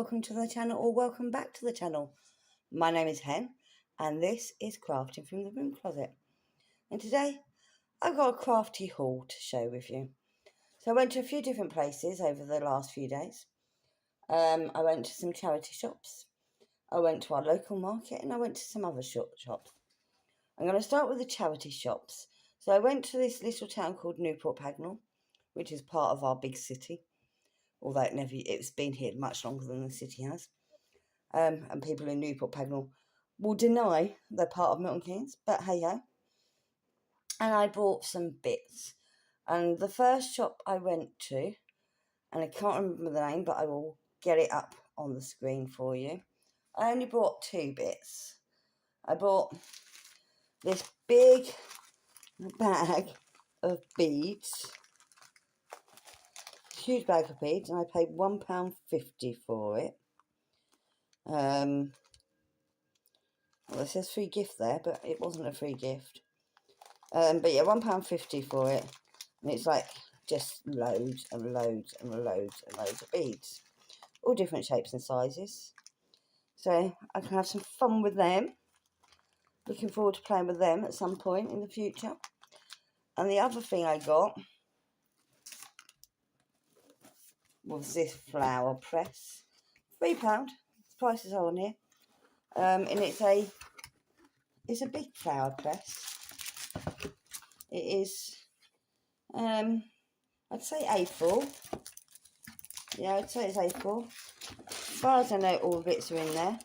welcome to the channel, or welcome back to the channel. My name is Hen and this is Crafting from the Broom Closet. And today I've got a crafty haul to share with you. So I went to a few different places over the last few days. I went to some charity shops, I went to our local market, and I went to some other shops. I'm going to start with the charity shops. So I went to this little town called Newport Pagnell, which is part of our big city, although it's been here much longer than the city has. And people in Newport Pagnell will deny they're part of Milton Keynes, but hey ho. And I bought some bits. And the first shop I went to, and I can't remember the name, but I will get it up on the screen for you. I only bought two bits. I bought this big bag of beads, huge bag of beads, and I paid £1.50 for it. Well, it says free gift there, but it wasn't a free gift. But yeah, £1.50 for it, and it's like just loads and loads and loads and loads of beads, all different shapes and sizes. So I can have some fun with them. Looking forward to playing with them at some point in the future. And the other thing I got was this flower press, £3. The prices are on here, and it's a big flower press. It is, I'd say A4. Yeah, I'd say it's A4. As far as I know, all the bits are in there.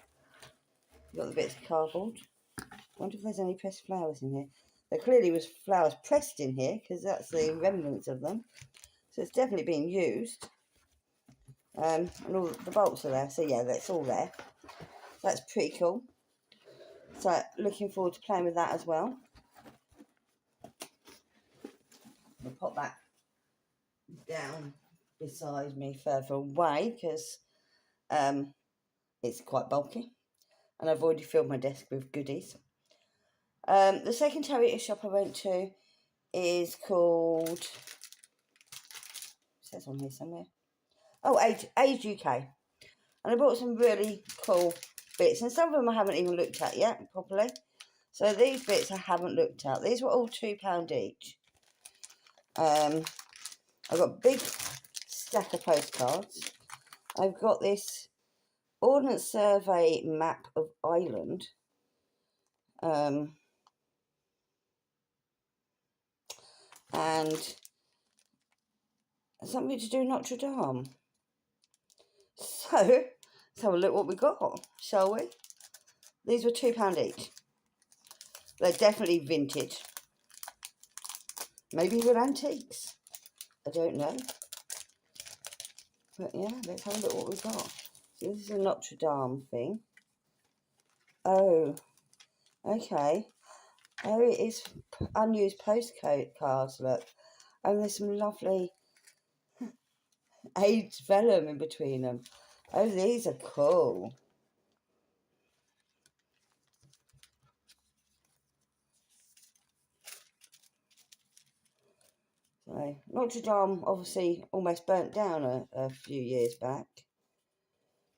You've got the bits of cardboard. I wonder if there's any pressed flowers in here. There clearly was flowers pressed in here, because that's the remnants of them. So it's definitely being used. And all the bolts are there. So yeah, that's all there. That's pretty cool. So looking forward to playing with that as well. I'll pop that down beside me further away, because it's quite bulky. And I've already filled my desk with goodies. The second charity shop I went to is called, it says on here somewhere, Age UK. And I bought some really cool bits, and some of them I haven't even looked at yet properly. So these bits I haven't looked at. These were all £2 each. I've got a big stack of postcards. I've got this Ordnance Survey map of Ireland. And something to do Notre Dame. So let's have a look what we got, shall we? These were £2 each. They're definitely vintage. Maybe even antiques. I don't know. But yeah, let's have a look what we've got. So this is a Notre Dame thing. Oh, okay. Oh, it is unused postcards, look. And there's some lovely aged vellum in between them. Oh, these are cool. So, Notre Dame obviously almost burnt down a few years back.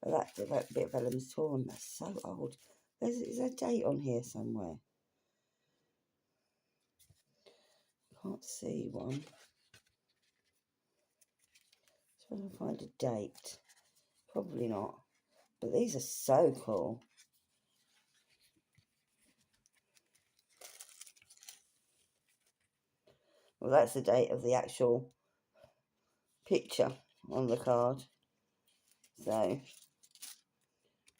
But that bit of vellum's torn. That's so old. Is there a date on here somewhere? Can't see one. Trying to find a date. Probably not. But these are so cool. Well, that's the date of the actual picture on the card. So,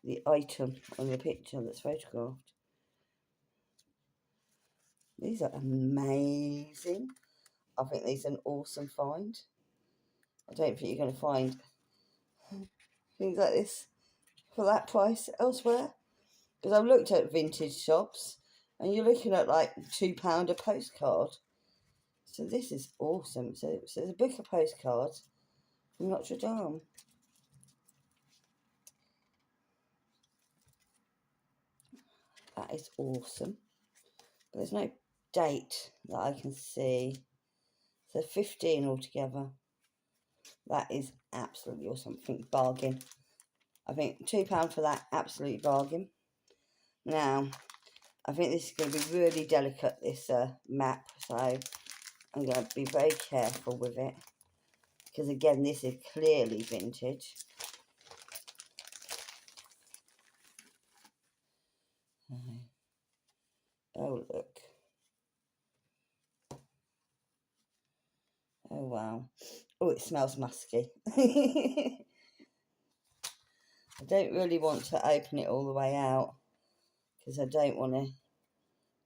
the item on the picture that's photographed. These are amazing. I think these are an awesome find. I don't think you're going to find things like this for that price elsewhere. Because I've looked at vintage shops, and you're looking at like £2 a postcard. So this is awesome. So there's a book of postcards from Notre Dame. That is awesome. But there's no date that I can see. So 15 altogether. That is absolutely awesome. I think bargain. I think £2 for that, absolute bargain. Now, I think this is going to be really delicate, this map, so I'm going to be very careful with it. Because again, this is clearly vintage. Oh, look. Oh, wow. Oh, it smells musky. I don't really want to open it all the way out because I don't want to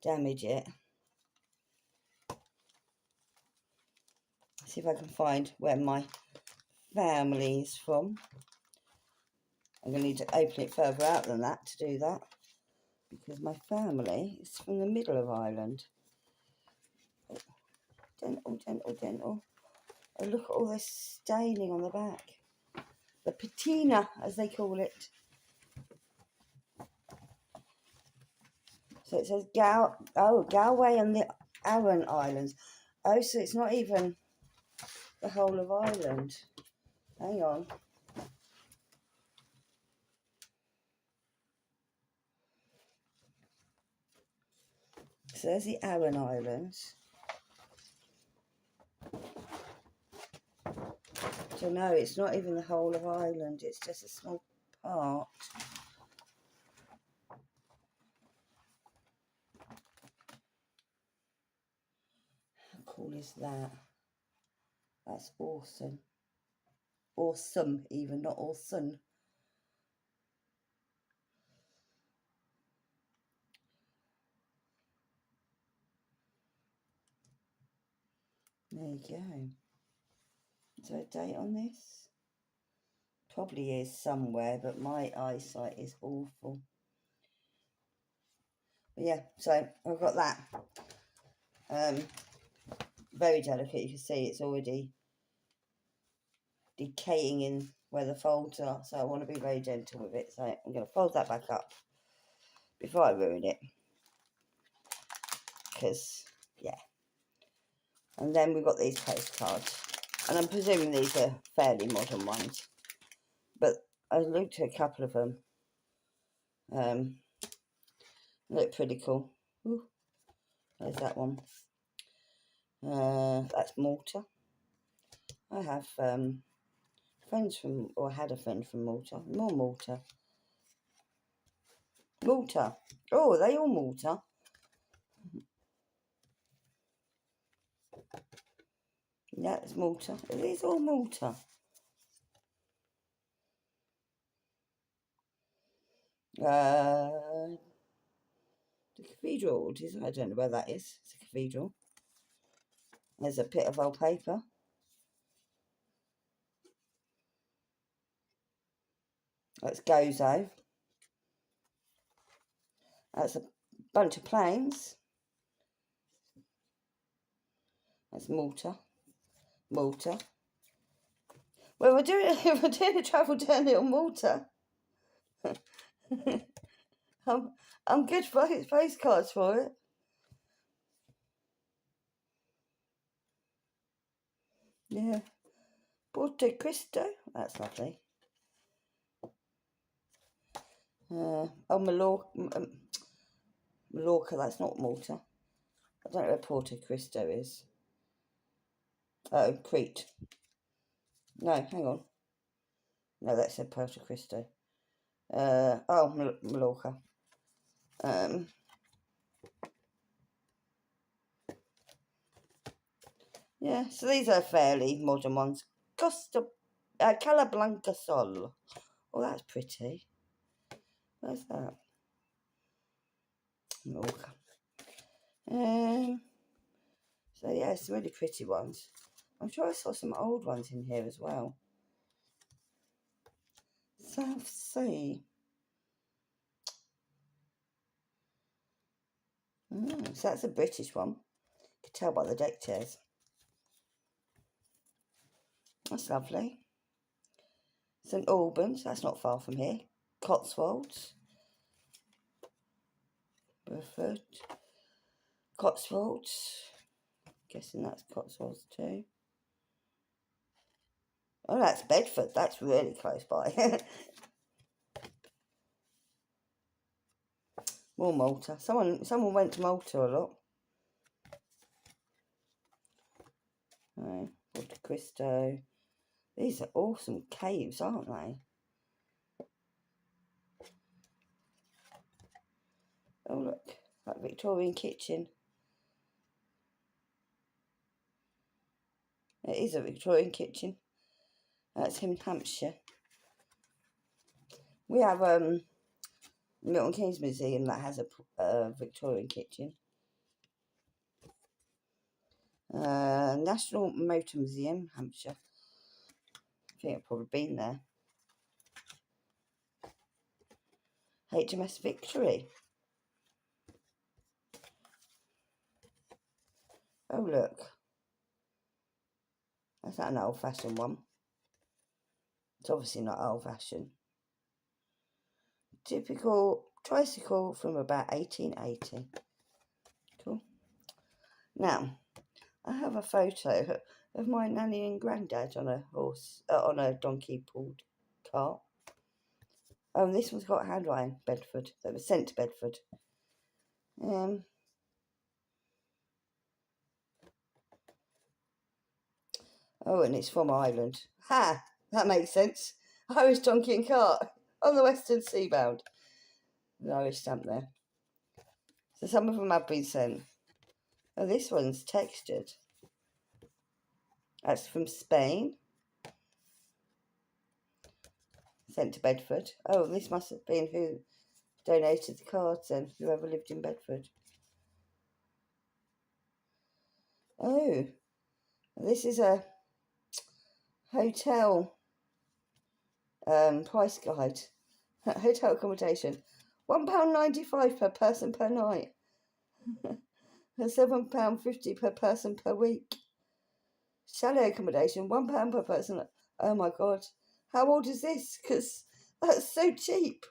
damage it. See if I can find where my family is from. I'm going to need to open it further out than that to do that, because my family is from the middle of Ireland. Gentle, gentle, gentle. Oh, look at all this staining on the back. The patina, as they call it. So it says Galway and the Aran Islands. Oh, so it's not even the whole of Ireland. Hang on. So there's the Aran Islands. So no, it's not even the whole of Ireland. It's just a small part. How cool is that? That's awesome. Awesome, even, not awesome. There you go. Is there a date on this? Probably is somewhere, but my eyesight is awful. But yeah, so I've got that. Very delicate. You can see it's already decaying in where the folds are, so I want to be very gentle with it. So I'm going to fold that back up before I ruin it, because yeah. And then we've got these postcards, and I'm presuming these are fairly modern ones, but I looked at a couple of them. Look pretty cool. Ooh, there's that one. That's Malta. I have friends from, or had a friend from Malta. More Malta. Malta. Oh, are they all Malta? Yeah, it's Malta. It is all Malta. The cathedral. I don't know where that is. It's a cathedral. There's a bit of old paper. That's Gozo. That's a bunch of planes. That's Malta. Malta. Well, we're doing a travel journey on Malta. I'm good for postcards for it. Yeah. Porto Cristo. That's lovely. Oh, Mallorca, that's not Malta. I don't know where Porto Cristo is. Oh, Crete. No, hang on. No, that said Porto Cristo. Mallorca. Yeah, so these are fairly modern ones. Calablanca Sol. Oh, that's pretty. Where's that? Mallorca. So yeah, some really pretty ones. I'm sure I saw some old ones in here as well. South Sea. So that's a British one. You can tell by the deck chairs. That's lovely. St Albans, that's not far from here. Cotswolds. Burford. Cotswolds. Guessing that's Cotswolds too. Oh, that's Bedford. That's really close by. More Malta. Someone went to Malta a lot. Right, Porto Cristo. These are awesome caves, aren't they? Oh look, that Victorian kitchen. It is a Victorian kitchen. That's in Hampshire. We have Milton Keynes Museum that has a Victorian kitchen. National Motor Museum, Hampshire. I think I've probably been there. HMS Victory. Oh look, that's not an old-fashioned one. It's obviously not old-fashioned. Typical tricycle from about 1880. Cool. Now, I have a photo of my nanny and granddad on a horse, on a donkey-pulled cart. Oh, and this one's got handwriting, Bedford. That was sent to Bedford. Oh, and it's from Ireland. Ha! That makes sense. Irish donkey and cart on the western seabound. The Irish stamp there. So some of them have been sent. Oh, this one's textured. That's from Spain. Sent to Bedford. Oh, this must have been who donated the cards then, whoever lived in Bedford. Oh, this is a hotel price guide. Hotel accommodation. £1.95 per person per night. And £7.50 per person per week. Chalet accommodation, £1 per person. Oh my God. How old is this? Because that's so cheap.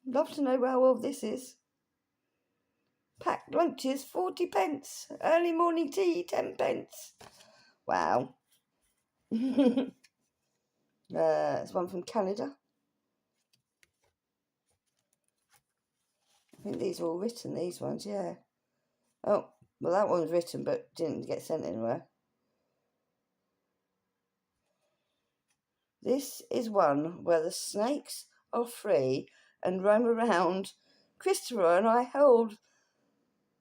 Love to know how old this is. Packed lunches, 40 pence. Early morning tea, 10 pence. Wow. It's one from Canada. I think these are all written, these ones, yeah. Oh, well, that one's written but didn't get sent anywhere. This is one where the snakes are free and roam around. Christopher and I held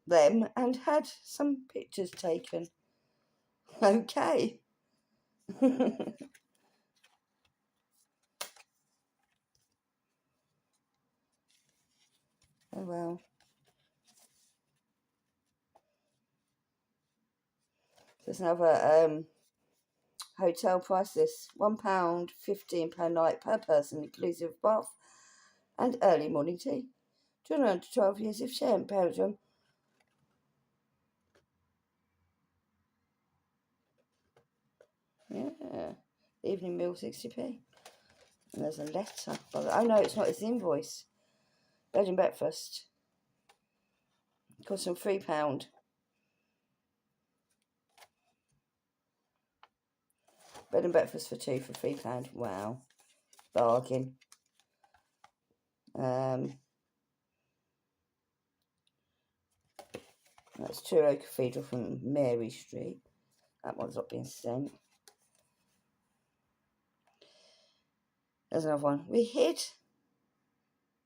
them and had some pictures taken. Okay. Oh well. There's another hotel price list. £1.15 per night per person, inclusive of bath and early morning tea. 200 to 12 years of share in Belgium. Yeah. Evening meal 60p. And there's a letter. Oh no, it's not, it's the invoice. Bed and breakfast. It cost them £3. Bed and breakfast for two for £3. Wow. Bargain. That's Truro Cathedral from Mary Street. That one's not been sent. There's another one. We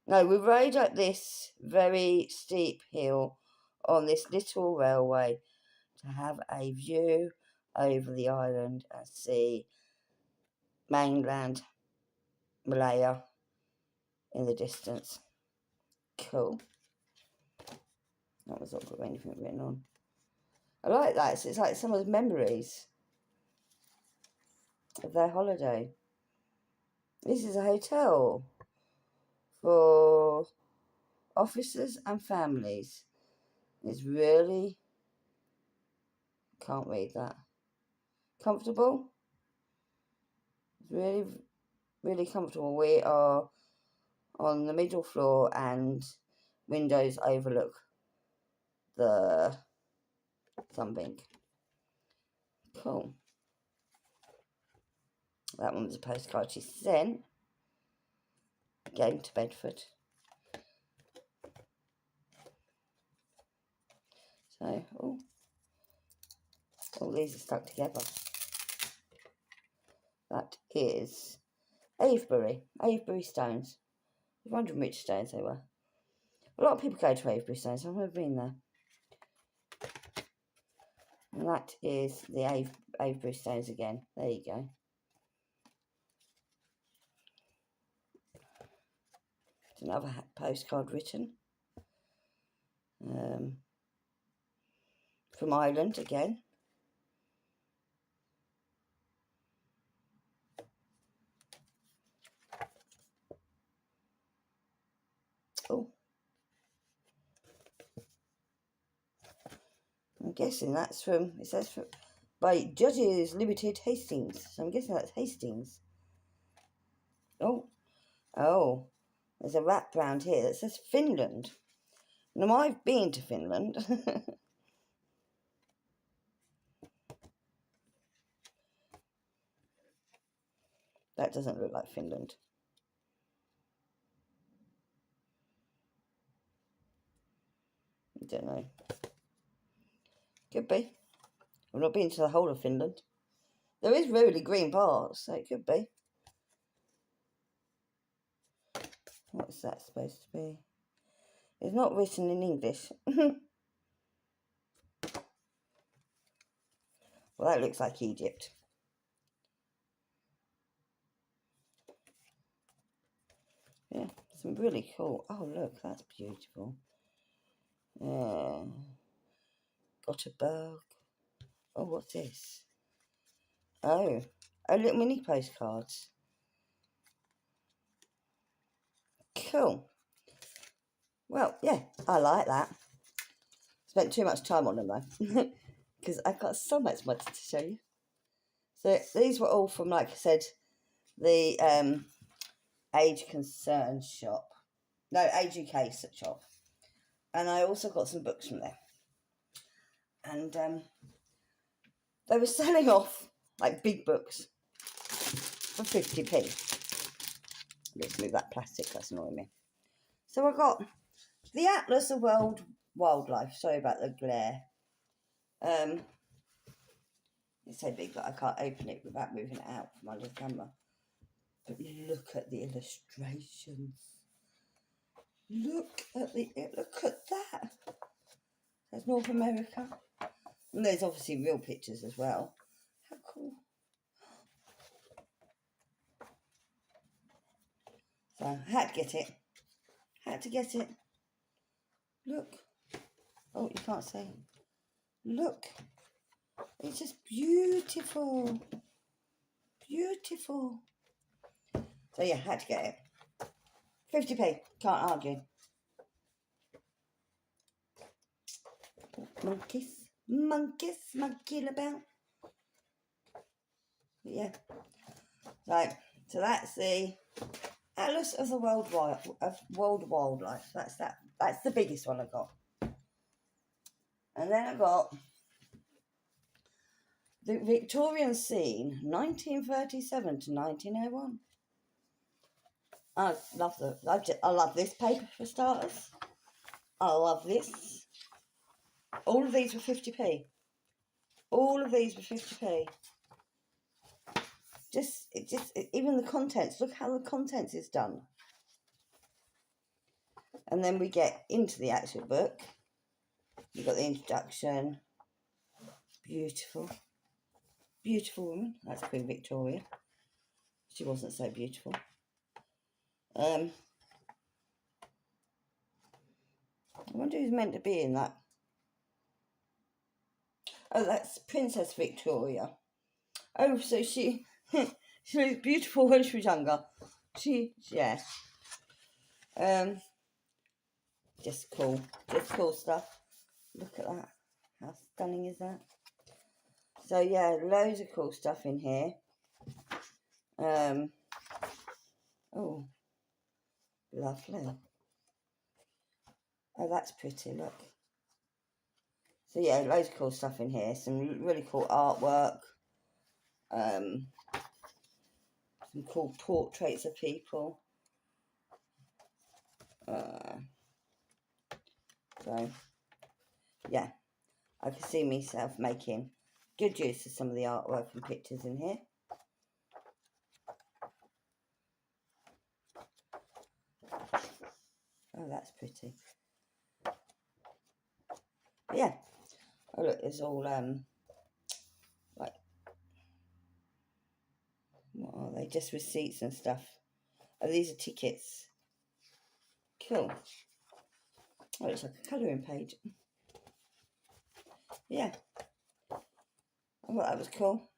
rode up this very steep hill on this little railway to have a view over the island and see mainland Malaya in the distance. Cool. That was not got anything written on. I like that. So it's like someone's memories of their holiday. This is a hotel for officers and families. It's really, can't read that. Comfortable. It's really, really comfortable. We are on the middle floor and windows overlook the something. Cool. That one was a postcard she sent. Again to Bedford. So, all these are stuck together. That is Avebury stones. I was wondering which stones they were. A lot of people go to Avebury stones. I've never been there. And that is the Avebury stones again. There you go. It's another postcard written. From Ireland again. Oh. I'm guessing that's from, it says by Judges Limited Hastings. So I'm guessing that's Hastings. Oh, there's a wrap round here that says Finland. Now, I've been to Finland. That doesn't look like Finland. I don't know. Could be. I've not been to the whole of Finland. There is really green parts, so it could be. What's that supposed to be? It's not written in English. Well, that looks like Egypt. Yeah, some really cool. Oh, look, that's beautiful. Gothenburg. Oh, what's this? Oh, little mini postcards. Cool. Well, yeah, I like that. Spent too much time on them though, because I've got so much more to show you. So these were all from, like I said, the Age Concern shop. No, Age UK shop. And I also got some books from there. And they were selling off like big books for 50p. Let's move that plastic, that's annoying me. So I got the Atlas of World Wildlife. Sorry about the glare. It's so big that I can't open it without moving it out from under the camera. But look at the illustrations. Look at that. There's North America. And there's obviously real pictures as well. How cool. So I had to get it. Look. Oh, you can't see. Look. It's just beautiful. Beautiful. So yeah, had to get it. 50p. Can't argue. Monkey about. Yeah. Right. So that's the Atlas of the World Wildlife. That's that. That's the biggest one I got. And then I got the Victorian Scene, 1937 to 1901. I love this paper for starters. I love this. All of these were 50p. All of these were 50p. Even the contents. Look how the contents is done. And then we get into the actual book. You've got the introduction. Beautiful. Beautiful woman. That's Queen Victoria. She wasn't so beautiful. I wonder who's meant to be in that. Oh, that's Princess Victoria. Oh, so she was beautiful when she was younger. Yeah. Just cool stuff. Look at that. How stunning is that? So yeah, loads of cool stuff in here. Oh, lovely. Oh, that's pretty, look. So yeah, loads of cool stuff in here. Some really cool artwork. Some cool portraits of people. So, yeah, I can see myself making good use of some of the artwork and pictures in here. Oh, that's pretty. But yeah. Oh, look, there's all, like, what are they? Just receipts and stuff. Oh, these are tickets. Cool. Oh, it looks like a colouring page. Yeah. I thought that was cool.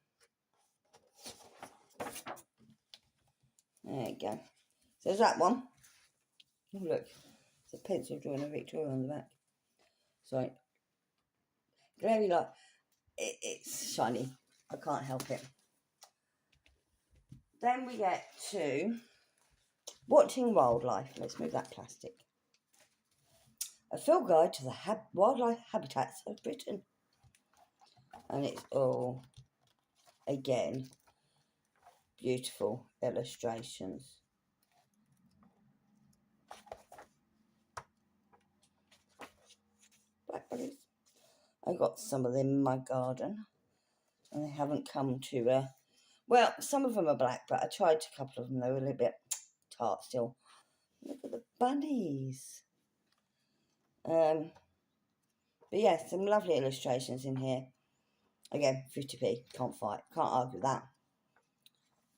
There you go. So there's that one. Oh, look. It's a pencil drawing of Victoria on the back. Sorry. Glary light. It's shiny. I can't help it. Then we get to Watching Wildlife. Let's move that plastic. A field guide to the wildlife habitats of Britain. And it's all, again, beautiful illustrations. Blackberries. I got some of them in my garden. And they haven't come to, well, some of them are black, but I tried a couple of them. They were a little bit tart still. Look at the bunnies. But yeah, some lovely illustrations in here. Again, 50p. Can't fight. Can't argue with that.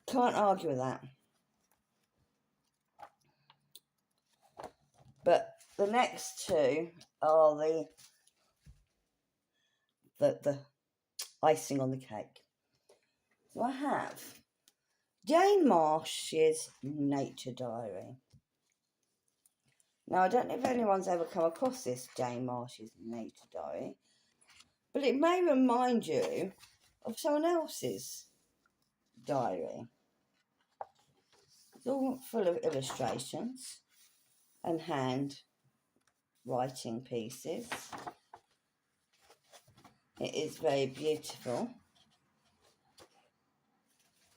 Can't argue with that. But the next two are the icing on the cake. So I have Jane Marsh's Nature Diary. Now, I don't know if anyone's ever come across this Jane Marsh's Nature Diary, but it may remind you of someone else's diary. It's all full of illustrations and hand writing pieces. It is very beautiful.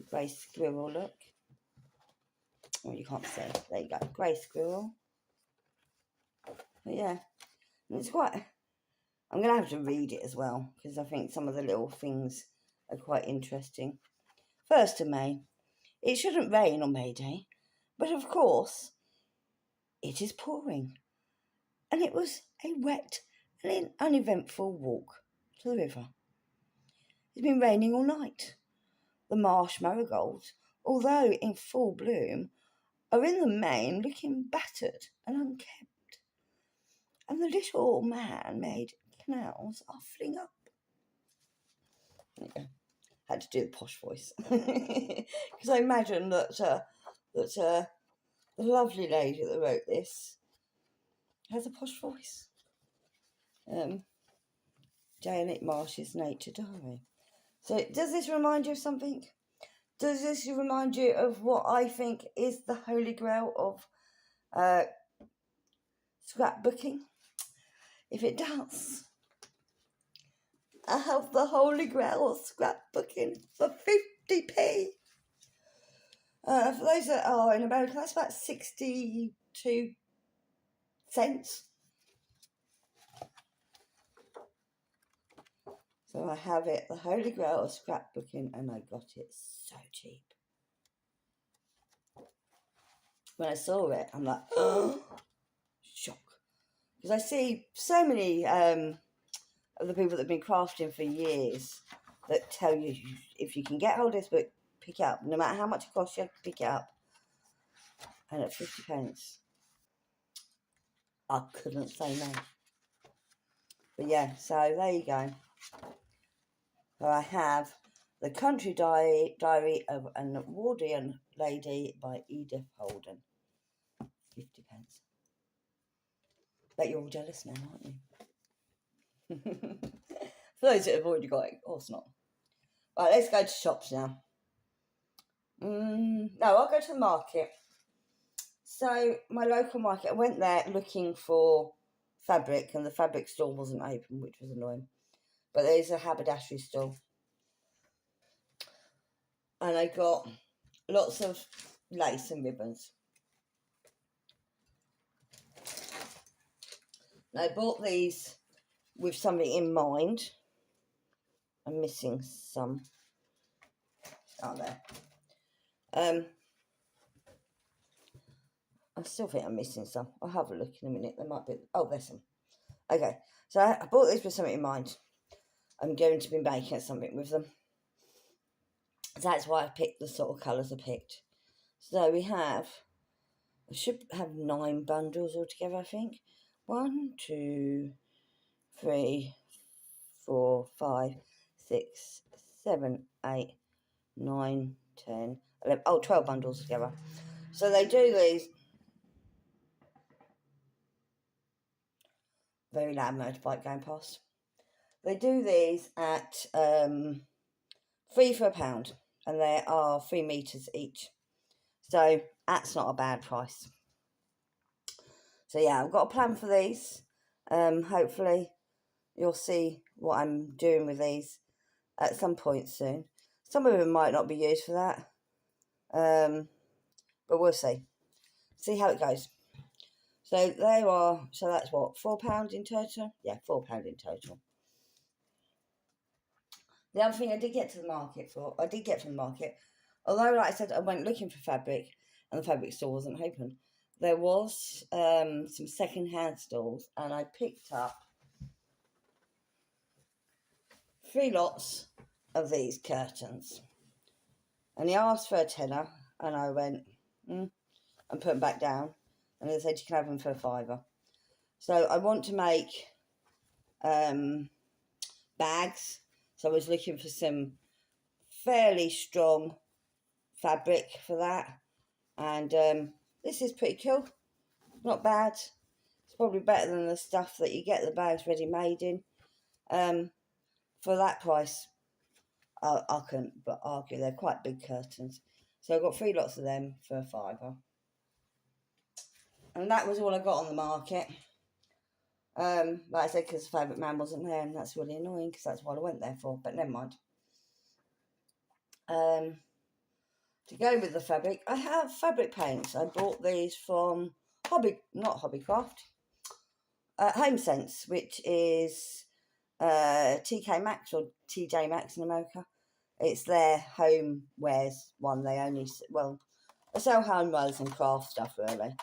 Grey squirrel, look. Oh, you can't see. There you go. Grey squirrel. But yeah, and it's quite... I'm going to have to read it as well, because I think some of the little things are quite interesting. 1st of May. It shouldn't rain on May Day, but of course, it is pouring. And it was a wet and uneventful walk to the river. It's been raining all night. The marsh marigolds, although in full bloom, are in the main looking battered and unkempt. And the little man-made canals are filling up. There you go. Had to do the posh voice. Because I imagine that the lovely lady that wrote this has a posh voice. Janet Marsh's Nature Diary. So does this remind you of something? Does this remind you of what I think is the holy grail of scrapbooking? If it does, I have the holy grail of scrapbooking for 50p. For those that are in America, that's about 62 cents. So I have it, the holy grail of scrapbooking, and I got it so cheap. When I saw it, I'm like, oh, shock. Because I see so many of the people that have been crafting for years that tell you if you can get hold of this book, pick it up. No matter how much it costs you, pick it up. And at 50p, I couldn't say no. But yeah, so there you go. So I have The Country Diary of an Edwardian Lady by Edith Holden. 50p. Bet you're all jealous now, aren't you? For those that have already got it, of course not. Right, let's go to shops now. No, I'll go to the market. So, my local market, I went there looking for fabric, and the fabric store wasn't open, which was annoying. But there's a haberdashery store. And I got lots of lace and ribbons. I bought these with something in mind. I'm missing some. Oh, there. I still think I'm missing some. I'll have a look in a minute. There might be. Oh, there's some. Okay, so I bought these with something in mind. I'm going to be making something with them. So that's why I picked the sort of colours I picked. So we have, I should have 9 bundles altogether, I think. 1, 2, 3, 4, 5, 6, 7, 8, 9, 10, 11, 12 bundles together. So they do these. Very loud motorbike going past. They do these at 3 for £1, and they are 3 metres each. So that's not a bad price. So yeah, I've got a plan for these. Hopefully you'll see what I'm doing with these at some point soon. Some of them might not be used for that. But we'll see. See how it goes. So they are, so that's what, £4 in total? Yeah, £4 in total. The other thing I did get from the market, although like I said, I went looking for fabric and the fabric store wasn't open. There was some second-hand stalls, and I picked up 3 lots of these curtains. And he asked for a tenner, and I went, and put them back down. And they said you can have them for a £5. So I want to make bags. So I was looking for some fairly strong fabric for that. And this is pretty cool. Not bad. It's probably better than the stuff that you get the bags ready made in. For that price, I couldn't but argue. They're quite big curtains. So I got 3 lots of them for a £5. And that was all I got on the market. Like I said, because the favourite man wasn't there, and that's really annoying because that's what I went there for, but never mind. To go with the fabric, I have fabric paints. I bought these from Hobbycraft, HomeSense, which is TK Maxx or TJ Maxx in America. It's their homewares one. They only, well, they sell homewares and craft stuff really.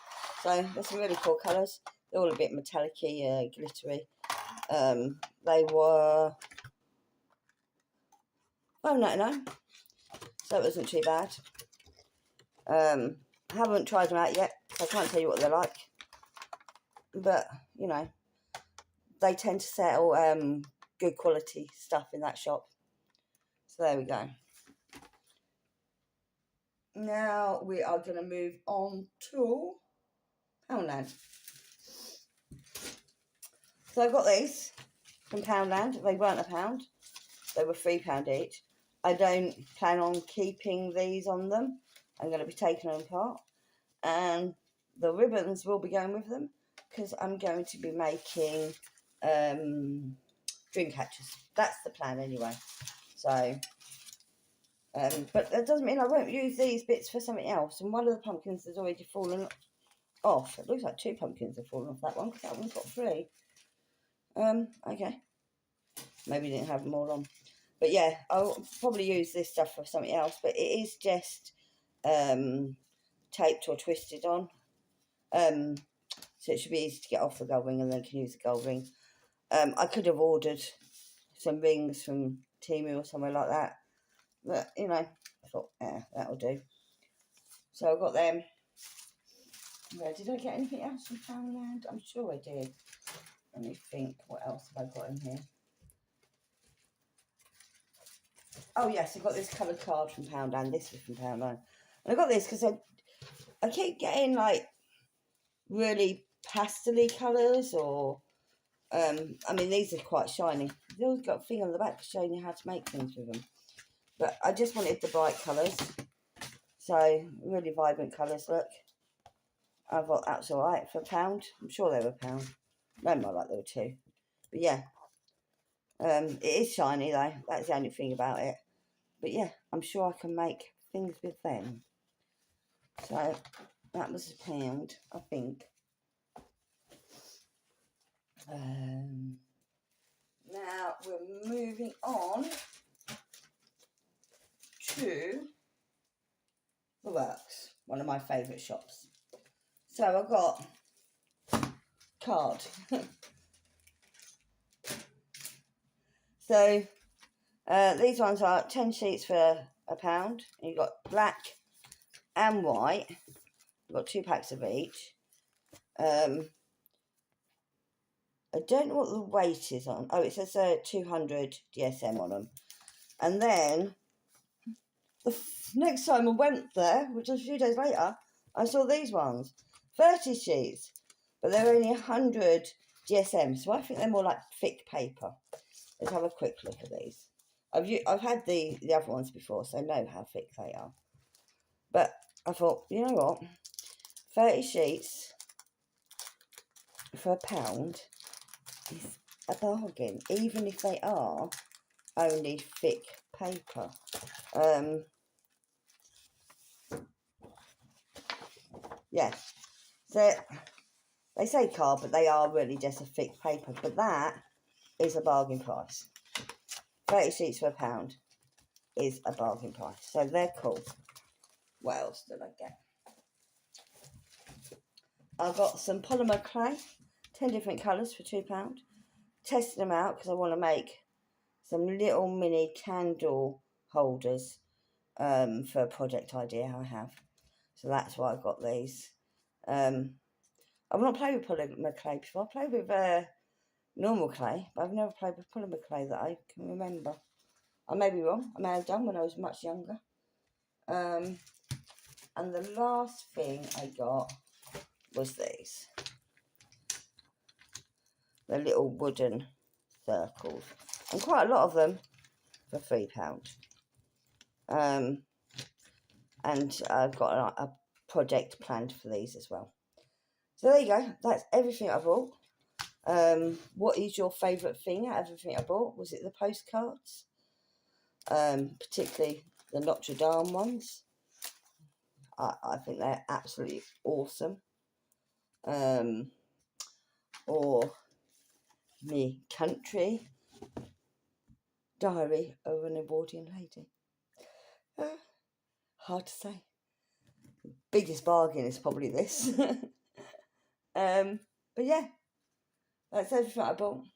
So there's some really cool colours. They're all a bit metallic-y, glittery. They were £5.99, so it wasn't too bad. I haven't tried them out yet, so I can't tell you what they're like. But, you know, they tend to sell good quality stuff in that shop. So there we go. Now we are going to move on to Poundland. So I got these from Poundland. They weren't £1. They were £3 each. I don't plan on keeping these on them. I'm going to be taking them apart. And the ribbons will be going with them because I'm going to be making dream catchers. That's the plan anyway. So, but that doesn't mean I won't use these bits for something else. And one of the pumpkins has already fallen off. It looks like 2 pumpkins have fallen off that one because that one's got 3. Okay. Maybe didn't have them all on. But yeah, I'll probably use this stuff for something else. But it is just taped or twisted on. So it should be easy to get off the gold ring and then can use the gold ring. I could have ordered some rings from Temu or somewhere like that. But, you know, I thought, yeah, that'll do. So I got them. Did I get anything else from Poundland? I'm sure I did. Let me think, what else have I got in here? Oh yes, I got this coloured card from Poundland. This was from Poundland. And I got this because I keep getting like really pastel-y colours, or I mean these are quite shiny. They've always got a thing on the back showing you how to make things with them. But I just wanted the bright colours. So really vibrant colours, look. I thought that's alright for £1. I'm sure they were £1. No, more like they were 2. But yeah. It is shiny though. That's the only thing about it. But yeah, I'm sure I can make things with them. So that was £1, I think. Now we're moving on to The Works, one of my favourite shops. So I got card. So these ones are 10 sheets for £1. You've got black and white. You've got 2 packs of each. I don't know what the weight is on. Oh, it says 200 DSM on them. And then the next time I went there, which was a few days later, I saw these ones, 30 sheets, but they're only 100 DSM, so I think they're more like thick paper. Let's have a quick look at these. I've had the other ones before, so I know how thick they are. But I thought, you know what, 30 sheets for £1 is a bargain, even if they are only thick paper. Yeah, so they say card, but they are really just a thick paper. But that is a bargain price. 30 sheets for £1 is a bargain price. So they're cool. What else did I get? I got some polymer clay, 10 different colours for £2. Tested them out because I want to make some little mini candle holders for a project idea I have. So that's why I got these. I've not played with polymer clay before. I played with normal clay, but I've never played with polymer clay that I can remember. I may be wrong. I may have done when I was much younger. And the last thing I got was these. The little wooden circles. And quite a lot of them for £3. And I've got a project planned for these as well. So there you go. That's everything I bought. What is your favourite thing out of everything I bought? Was it the postcards? Particularly the Notre Dame ones. I think they're absolutely awesome. Or Me Country Diary of an Edwardian Lady. Hard to say. Biggest bargain is probably this. But yeah, that's everything I bought.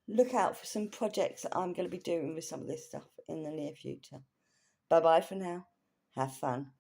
Look out for some projects that I'm going to be doing with some of this stuff in the near future. Bye bye for now. Have fun.